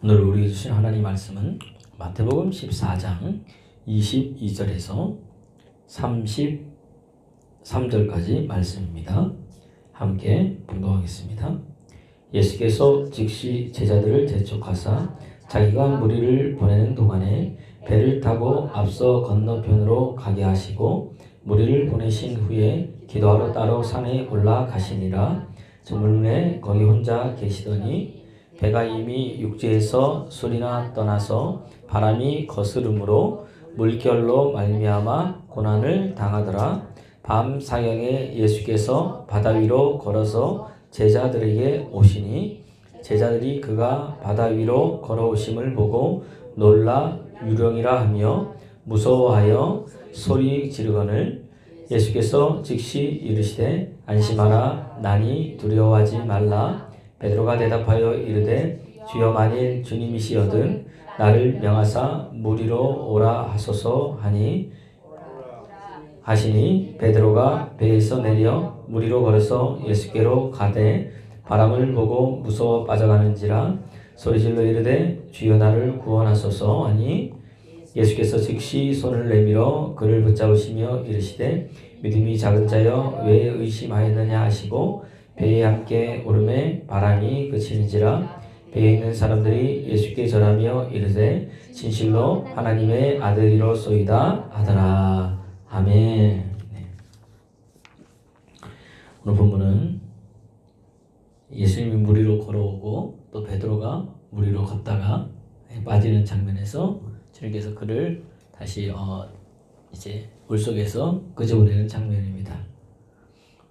오늘 우리에게 주신 하나님 말씀은 마태복음 14장 22절에서 33절까지 말씀입니다. 함께 봉독하겠습니다. 예수께서 즉시 제자들을 재촉하사 자기가 무리를 보내는 동안에 배를 타고 앞서 건너편으로 가게 하시고 무리를 보내신 후에 기도하러 따로 산에 올라가시니라. 저물문에 거기 혼자 계시더니 배가 이미 육지에서 술이나 떠나서 바람이 거스름으로 물결로 말미암아 고난을 당하더라. 밤 사경에 예수께서 바다 위로 걸어서 제자들에게 오시니 제자들이 그가 바다 위로 걸어오심을 보고 놀라 유령이라 하며 무서워하여 소리 지르거늘 예수께서 즉시 이르시되 안심하라 나니 두려워하지 말라. 베드로가 대답하여 이르되 주여 만일 주님이시여든 나를 명하사 무리로 오라 하소서 하시니 베드로가 배에서 내려 무리로 걸어서 예수께로 가되 바람을 보고 무서워 빠져가는지라 소리질러 이르되 주여 나를 구원하소서 하니 예수께서 즉시 손을 내밀어 그를 붙잡으시며 이르시되 믿음이 작은 자여 왜 의심하였느냐 하시고 배에 함께 오름에 바람이 그치는지라. 배에 있는 사람들이 예수께 절하며 이르되 진실로 하나님의 아들이로소이다 하더라. 아멘. 오늘 본문은 예수님이 무리로 걸어오고 또 베드로가 무리로 걷다가 빠지는 장면에서 주님께서 그를 다시 이제 물속에서 끄집어내는 장면입니다.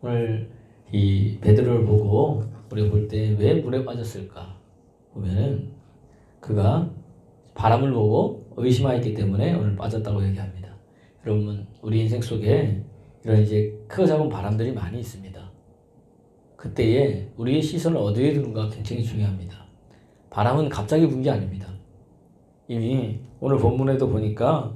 오늘 이 베드로를 보고 우리가 볼 때 왜 물에 빠졌을까 보면은 그가 바람을 보고 의심하였기 때문에 오늘 빠졌다고 얘기합니다. 여러분 우리 인생 속에 이런 이제 크고 작은 바람들이 많이 있습니다. 그때에 우리의 시선을 어디에 두는가 굉장히 중요합니다. 바람은 갑자기 분 게 아닙니다. 이미 오늘 본문에도 보니까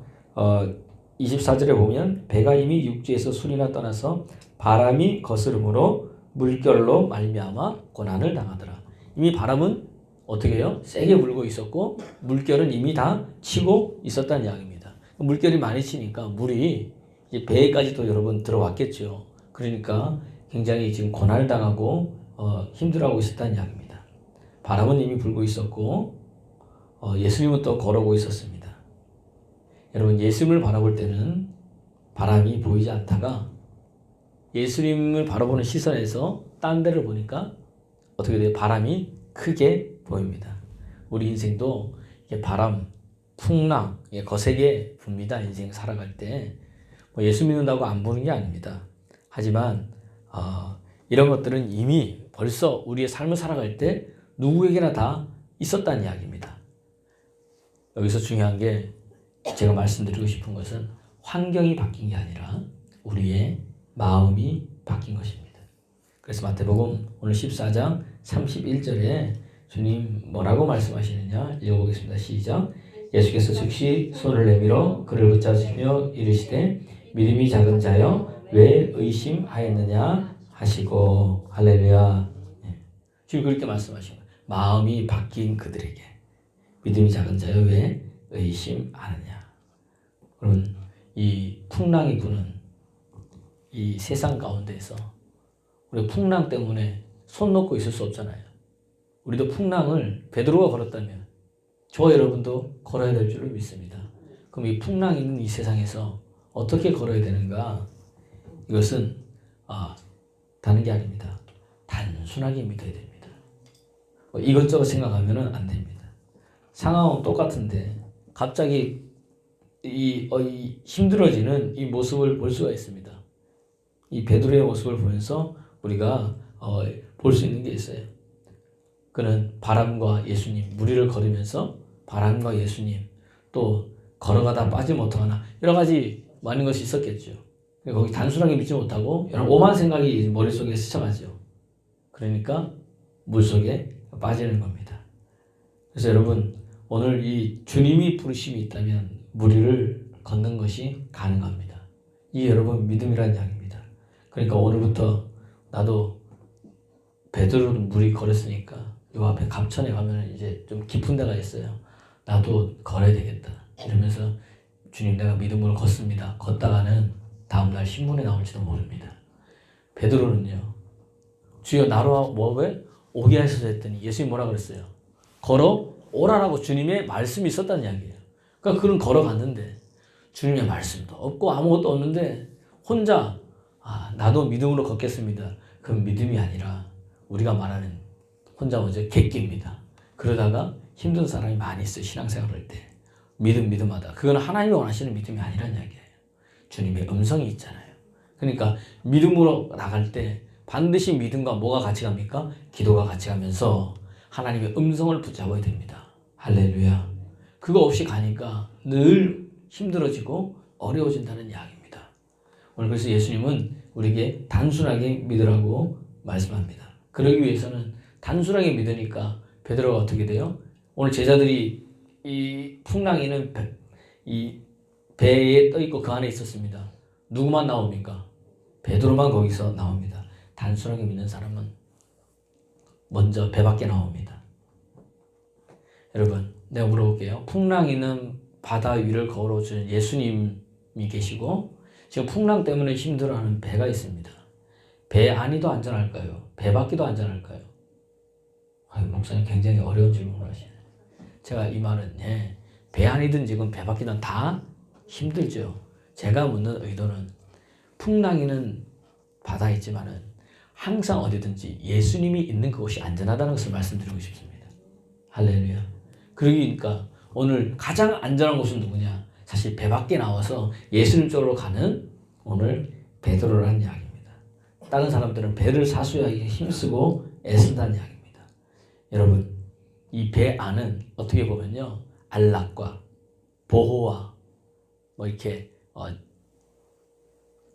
24절에 보면 배가 이미 육지에서 술이나 떠나서 바람이 거스름으로 물결로 말미암아 고난을 당하더라. 이미 바람은 어떻게 해요? 세게 불고 있었고 물결은 이미 다 치고 있었다는 이야기입니다. 물결이 많이 치니까 물이 이제 배에까지도 여러분 들어왔겠죠. 그러니까 굉장히 지금 고난을 당하고 힘들어하고 있었다는 이야기입니다. 바람은 이미 불고 있었고 예수님은 또 걸어오고 있었습니다. 여러분 예수님을 바라볼 때는 바람이 보이지 않다가 예수님을 바라보는 시선에서 딴 데를 보니까 어떻게 돼요? 바람이 크게 보입니다. 우리 인생도 바람, 풍랑, 거세게 붑니다. 인생 살아갈 때 예수 믿는다고 안 보는 게 아닙니다. 하지만 이런 것들은 이미 벌써 우리의 삶을 살아갈 때 누구에게나 다 있었다는 이야기입니다. 여기서 중요한 게 제가 말씀드리고 싶은 것은 환경이 바뀐 게 아니라 우리의 마음이 바뀐 것입니다. 그래서 마태복음 오늘 14장 31절에 주님 뭐라고 말씀하시느냐 읽어보겠습니다. 시작. 예수께서 즉시 손을 내밀어 그를 붙잡으시며 이르시되 믿음이 작은 자여 왜 의심하였느냐 하시고 할렐루야. 주님 그렇게 말씀하신 거예요. 마음이 바뀐 그들에게 믿음이 작은 자여 왜 의심하느냐. 그러면 이 풍랑이 부는 이 세상 가운데서 우리 풍랑 때문에 손 놓고 있을 수 없잖아요. 우리도 풍랑을 베드로가 걸었다면 저와 여러분도 걸어야 될 줄을 믿습니다. 그럼 이 풍랑이 있는 이 세상에서 어떻게 걸어야 되는가? 이것은 다른 게 아닙니다. 단순하게 믿어야 됩니다. 이것저것 생각하면 안 됩니다. 상황은 똑같은데 갑자기 이 힘들어지는 이 모습을 볼 수가 있습니다. 이 베드로의 모습을 보면서 우리가 볼 수 있는 게 있어요. 그는 바람과 예수님, 무리를 걸으면서 바람과 예수님, 또 걸어가다 빠지면 어떡하나 여러 가지 많은 것이 있었겠죠. 거기 단순하게 믿지 못하고 여러 오만 생각이 머릿속에 스쳐가죠. 그러니까 물속에 빠지는 겁니다. 그래서 여러분 오늘 이 주님이 부르심이 있다면 무리를 걷는 것이 가능합니다. 이 여러분 믿음이라는 이야기입니다. 그러니까 오늘부터 나도 베드로는 물이 걸었으니까 요 앞에 갑천에 가면 이제 좀 깊은 데가 있어요. 나도 걸어야 되겠다 이러면서 주님 내가 믿음으로 걷습니다. 걷다가는 다음날 신문에 나올지도 모릅니다. 베드로는요, 주여 나로 왜 오게 하셔서 했더니 예수님 뭐라 그랬어요? 걸어 오라라고 주님의 말씀이 있었다는 이야기예요. 그러니까 그는 걸어갔는데 주님의 말씀도 없고 아무것도 없는데 혼자 나도 믿음으로 걷겠습니다. 그건 믿음이 아니라 우리가 말하는 혼자 먼저 객기입니다. 그러다가 힘든 사람이 많이 있어요. 신앙생활할 때. 믿음하다. 그건 하나님이 원하시는 믿음이 아니라는 이야기예요. 주님의 음성이 있잖아요. 그러니까 믿음으로 나갈 때 반드시 믿음과 뭐가 같이 갑니까? 기도가 같이 가면서 하나님의 음성을 붙잡아야 됩니다. 할렐루야. 그거 없이 가니까 늘 힘들어지고 어려워진다는 이야기입니다. 오늘 그래서 예수님은 우리에게 단순하게 믿으라고 말씀합니다. 그러기 위해서는 단순하게 믿으니까 베드로가 어떻게 돼요? 오늘 제자들이 이 풍랑이는 이 배에 떠 있고 그 안에 있었습니다. 누구만 나옵니까? 베드로만 거기서 나옵니다. 단순하게 믿는 사람은 먼저 배 밖에 나옵니다. 여러분, 내가 물어볼게요. 풍랑이는 바다 위를 걸어주는 예수님이 계시고 지금 풍랑 때문에 힘들어하는 배가 있습니다. 배 안이 더 안전할까요? 배 밖이 더 안전할까요? 목사님 굉장히 어려운 질문을 하시네요. 제가 이 말은 배 안이든 지금 배 밖이든 다 힘들죠. 제가 묻는 의도는 풍랑이는 바다에 있지만은 항상 어디든지 예수님이 있는 그곳이 안전하다는 것을 말씀드리고 싶습니다. 할렐루야. 그러니까 오늘 가장 안전한 곳은 누구냐? 사실 배 밖에 나와서 예수님 쪽으로 가는 오늘 베드로라는 이야기입니다. 다른 사람들은 배를 사수하기 힘쓰고 애쓴다는 이야기입니다. 여러분, 이 배 안은 어떻게 보면요, 안락과 보호와 이렇게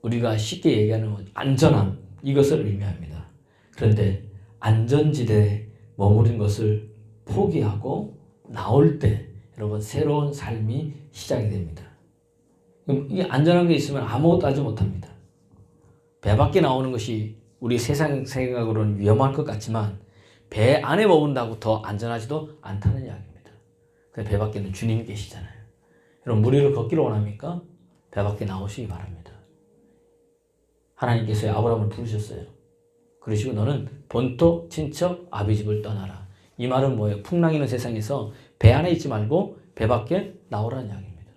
우리가 쉽게 얘기하는 안전함, 이것을 의미합니다. 그런데 안전지대에 머무른 것을 포기하고 나올 때 여러분 새로운 삶이 시작이 됩니다. 이 안전한 게 있으면 아무것도 하지 못합니다. 배 밖에 나오는 것이 우리 세상 생각으로는 위험할 것 같지만 배 안에 머문다고 더 안전하지도 않다는 이야기입니다. 배 밖에는 주님이 계시잖아요. 여러분 무리를 걷기를 원합니까? 배 밖에 나오시기 바랍니다. 하나님께서 아브라함을 부르셨어요. 그러시고 너는 본토 친척 아비 집을 떠나라. 이 말은 뭐예요? 풍랑 있는 세상에서 배 안에 있지 말고 배 밖에 나오라는 이야기입니다.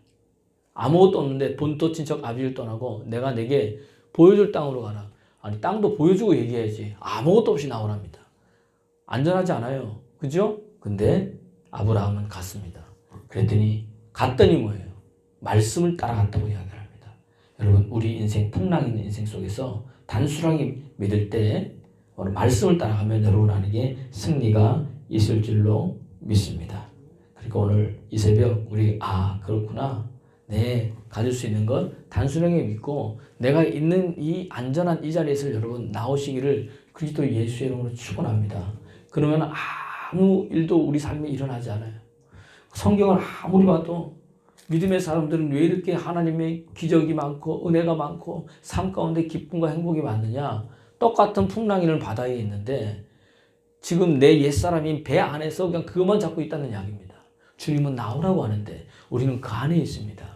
아무것도 없는데 본토 친척 아비를 떠나고 내가 내게 보여줄 땅으로 가라. 아니 땅도 보여주고 얘기해야지. 아무것도 없이 나오랍니다. 안전하지 않아요. 그죠? 근데 아브라함은 갔습니다. 갔더니 뭐예요? 말씀을 따라갔다고 이야기를 합니다. 여러분 우리 인생 풍랑 있는 인생 속에서 단순하게 믿을 때 말씀을 따라가면 여러분에게 승리가 있을 줄로 믿습니다. 그러니까 오늘 이 새벽 우리 그렇구나. 가질 수 있는 것 단순하게 믿고 내가 있는 이 안전한 이 자리에서 여러분 나오시기를 그리스도 예수의 이름으로 축원합니다. 그러면 아무 일도 우리 삶에 일어나지 않아요. 성경을 아무리 봐도 믿음의 사람들은 왜 이렇게 하나님의 기적이 많고 은혜가 많고 삶 가운데 기쁨과 행복이 많느냐? 똑같은 풍랑이는 바다에 있는데 지금 내 옛사람인 배 안에서 그냥 그것만 잡고 있다는 이야기입니다. 주님은 나오라고 하는데 우리는 그 안에 있습니다.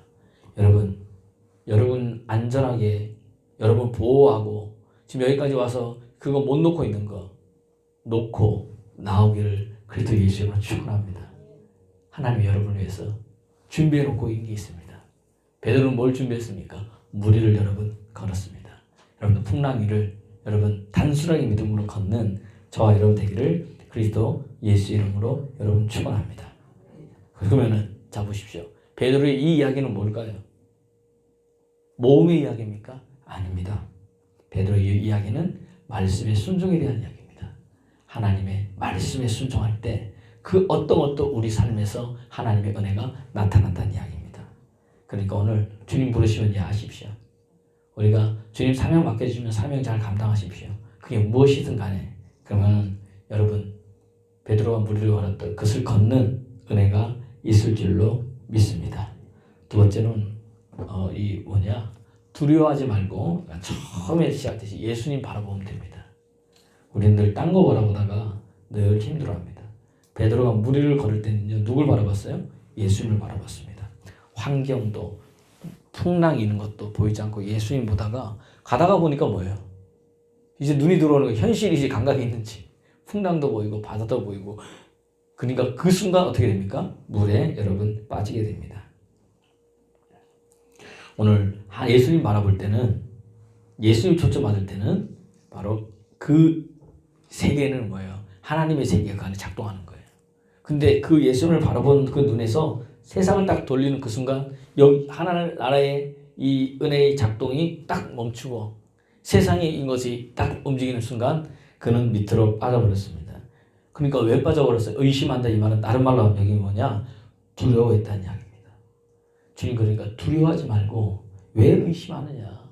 여러분 안전하게 여러분 보호하고 지금 여기까지 와서 그거 못 놓고 있는 거 놓고 나오기를 그리스도 예수님으로 축원합니다. 하나님이 여러분을 위해서 준비해 놓고 있는 게 있습니다. 베드로는 뭘 준비했습니까? 무리를 여러분 걸었습니다. 여러분 풍랑 위를 여러분 단순하게 믿음으로 걷는 저와 여러분 되기를 그리스도 예수 이름으로 여러분 축원합니다. 그러면은 자 보십시오. 베드로의 이 이야기는 뭘까요? 모험의 이야기입니까? 아닙니다. 베드로의 이 이야기는 말씀의 순종에 대한 이야기입니다. 하나님의 말씀에 순종할 때 그 어떤 우리 삶에서 하나님의 은혜가 나타난다는 이야기입니다. 그러니까 오늘 주님 부르시면 하십시오. 우리가 주님 사명 맡겨주시면 사명 잘 감당하십시오. 그게 무엇이든 간에 그러면 여러분 베드로와 무리를 걸었던 그것을 걷는 은혜가 있을 줄로 믿습니다. 두 번째는 두려워하지 말고 처음에 시작되시 예수님 바라보면 됩니다. 우리는 늘 딴 거 바라보다가 늘 힘들어합니다. 베드로가 무리를 걸을 때는요, 누굴 바라봤어요? 예수님을 바라봤습니다. 환경도 풍랑이 있는 것도 보이지 않고 예수님 보다가 가다가 보니까 뭐예요? 이제 눈이 들어오는 거 현실이지 감각이 있는지 풍랑도 보이고 바다도 보이고 그러니까 그 순간 어떻게 됩니까? 물에 여러분 빠지게 됩니다. 오늘 예수님 바라볼 때는 예수님 초점 받을 때는 바로 그 세계는 뭐예요? 하나님의 세계가 그 안에 작동하는 거예요. 근데 그 예수님을 바라본 그 눈에서 세상을 딱 돌리는 그 순간 여기 하나님 나라의 이 은혜의 작동이 딱 멈추고 세상의 이것이 딱 움직이는 순간 그는 밑으로 빠져버렸습니다. 그러니까 왜 빠져버렸어요? 의심한다 이 말은 다른 말로 하면 여기 뭐냐? 두려워했다는 이야기입니다. 주님 그러니까 두려워하지 말고 왜 의심하느냐?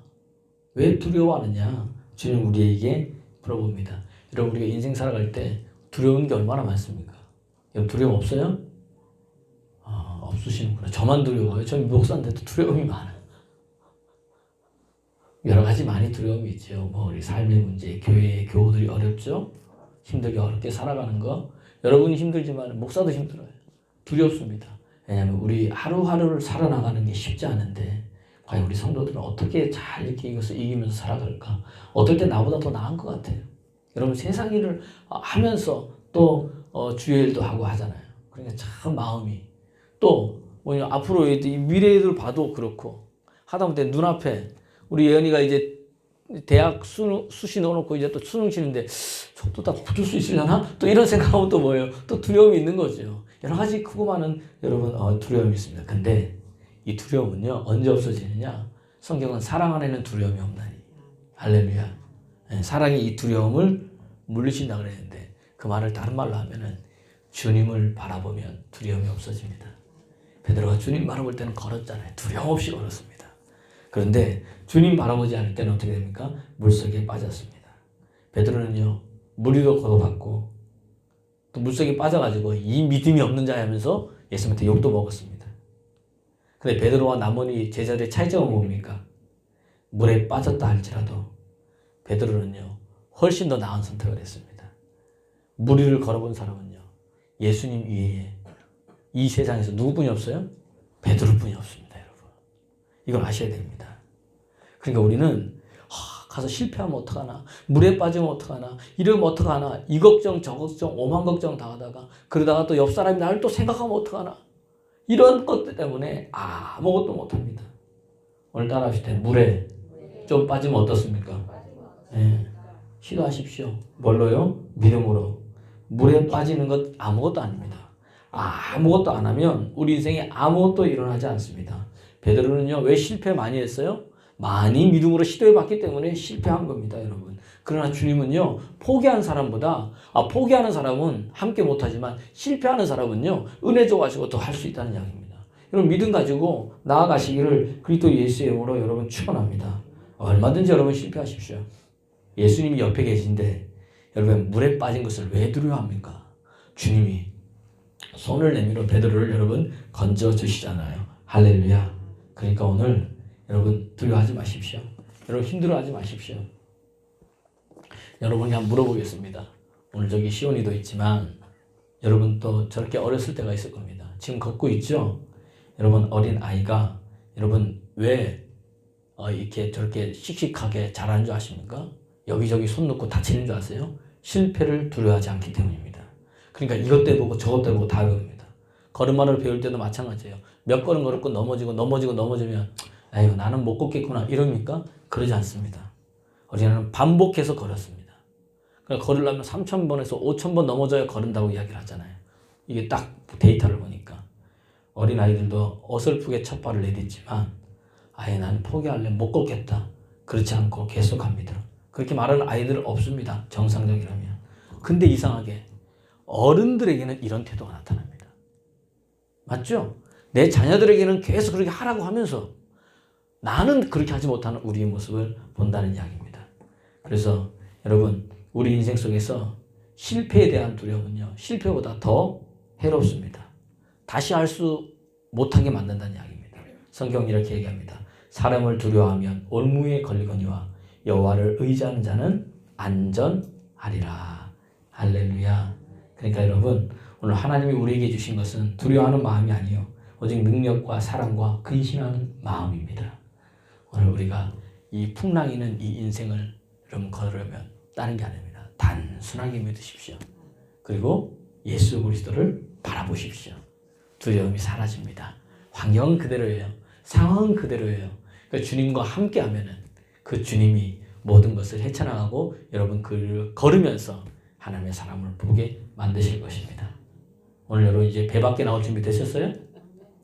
왜 두려워하느냐? 주님 우리에게 물어봅니다. 여러분 우리가 인생 살아갈 때 두려운 게 얼마나 많습니까? 여러분 두려움 없어요? 없으시는구나. 저만 두려워요. 저 목사인데도 두려움이 많아요. 여러 가지 많이 두려움이 있죠. 뭐 우리 삶의 문제, 교회의 교우들이 어렵죠. 힘들게 어렵게 살아가는 거. 여러분이 힘들지만 목사도 힘들어요. 두렵습니다. 왜냐하면 우리 하루하루를 살아나가는 게 쉽지 않은데 과연 우리 성도들은 어떻게 잘 이렇게 이것을 이기면서 살아갈까? 어떨 때 나보다 더 나은 것 같아요. 여러분 세상 일을 하면서 또 주의 일도 하고 하잖아요. 그러니까 참 마음이 또 뭐냐 앞으로 미래를 봐도 그렇고 하다못해 눈앞에 우리 예언이가 이제 대학 수시 넣어놓고 이제 또 수능 치는데 저도 다 붙을 수 있으려나? 또 이런 생각하면 또 뭐예요? 또 두려움이 있는 거죠. 여러 가지 크고 많은 여러분 두려움이 있습니다. 근데 이 두려움은요 언제 없어지느냐? 성경은 사랑 안에는 두려움이 없나니. 할렐루야. 사랑이 이 두려움을 물리친다 그랬는데 그 말을 다른 말로 하면은 주님을 바라보면 두려움이 없어집니다. 베드로가 주님 바라볼 때는 걸었잖아요. 두려움 없이 걸었습니다. 그런데 주님 바라보지 않을 때는 어떻게 됩니까? 물속에 빠졌습니다. 베드로는요 무리도 걷어받고 또 물속에 빠져가지고 이 믿음이 없는 자야 하면서 예수님한테 욕도 먹었습니다. 근데 베드로와 나머지 제자들의 차이점은 뭡니까? 물에 빠졌다 할지라도 베드로는요 훨씬 더 나은 선택을 했습니다. 무리를 걸어본 사람은요 예수님 위에 이 세상에서 누구뿐이 없어요? 베드로뿐이 없습니다. 여러분 이걸 아셔야 됩니다. 그러니까 우리는 가서 실패하면 어떡하나, 물에 빠지면 어떡하나, 이러면 어떡하나, 이 걱정 저 걱정 오만 걱정 다 하다가 그러다가 또 옆 사람이 나를 또 생각하면 어떡하나, 이런 것들 때문에 아무것도 못합니다. 오늘 따라하실 때 물에 좀 빠지면 어떻습니까? 네. 시도하십시오. 뭘로요? 믿음으로. 물에 빠지는 것 아무것도 아닙니다. 아무것도 안 하면 우리 인생에 아무것도 일어나지 않습니다. 베드로는요 왜 실패 많이 했어요? 많이 믿음으로 시도해봤기 때문에 실패한 겁니다, 여러분. 그러나 주님은요 포기한 사람보다 포기하는 사람은 함께 못하지만 실패하는 사람은요 은혜 줘가지고 더 할 수 있다는 이야기입니다. 여러분 믿음 가지고 나아가시기를 그리스도 예수의 이름으로 여러분 축원합니다. 얼마든지 여러분 실패하십시오. 예수님이 옆에 계신데 여러분 물에 빠진 것을 왜 두려워합니까? 주님이 손을 내밀어 베드로를 여러분 건져주시잖아요. 할렐루야. 그러니까 오늘 여러분 두려워하지 마십시오. 여러분 힘들어하지 마십시오. 여러분이 한번 물어보겠습니다. 오늘 저기 시온이도 있지만 여러분 또 저렇게 어렸을 때가 있을 겁니다. 지금 걷고 있죠? 여러분 어린 아이가 여러분 왜 이렇게 저렇게 씩씩하게 자라는 줄 아십니까? 여기저기 손 놓고 다치는 줄 아세요? 실패를 두려워하지 않기 때문입니다. 그러니까 이것 때 보고 저것 때 보고 다 배웁니다. 걸음마를 배울 때도 마찬가지예요. 몇 걸음 걸었고 넘어지면 아이고 나는 못 걷겠구나 이럽니까? 그러지 않습니다. 우리는 반복해서 걸었습니다. 그러니까 걸으려면 3,000번에서 5,000번 넘어져야 걸은다고 이야기를 하잖아요. 이게 딱 데이터를 보니까 어린아이들도 어설프게 첫 발을 내딛지만 아예 나는 포기할래 못 걷겠다. 그렇지 않고 계속합니다. 그렇게 말하는 아이들 없습니다. 정상적이라면. 근데 이상하게 어른들에게는 이런 태도가 나타납니다. 맞죠? 내 자녀들에게는 계속 그렇게 하라고 하면서 나는 그렇게 하지 못하는 우리의 모습을 본다는 이야기입니다. 그래서 여러분 우리 인생 속에서 실패에 대한 두려움은요 실패보다 더 해롭습니다. 다시 할 수 못하게 만든다는 이야기입니다. 성경은 이렇게 얘기합니다. 사람을 두려워하면 올무에 걸리거니와 여호와를 의지하는 자는 안전하리라. 할렐루야. 그러니까 여러분 오늘 하나님이 우리에게 주신 것은 두려워하는 마음이 아니요 오직 능력과 사랑과 근신하는 마음입니다. 오늘 우리가 이 풍랑이는 이 인생을 여러분 걸으려면 다른 게 아닙니다. 단순하게 믿으십시오. 그리고 예수 그리스도를 바라보십시오. 두려움이 사라집니다. 환경은 그대로예요. 상황은 그대로예요. 그러니까 주님과 함께 하면은 그 주님이 모든 것을 헤쳐나가고 여러분 그 걸으면서 하나님의 사람을 보게 만드실 것입니다. 오늘 여러분 이제 배 밖에 나올 준비 되셨어요?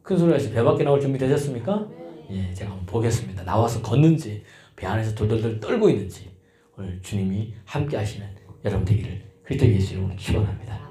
큰 소리가 있어요. 배 밖에 나올 준비 되셨습니까? 예, 제가 한번 보겠습니다. 나와서 걷는지 배 안에서 돌돌돌 떨고 있는지 오늘 주님이 함께 하시는 여러분 되기를 그리스도 예수 이름으로 축원합니다.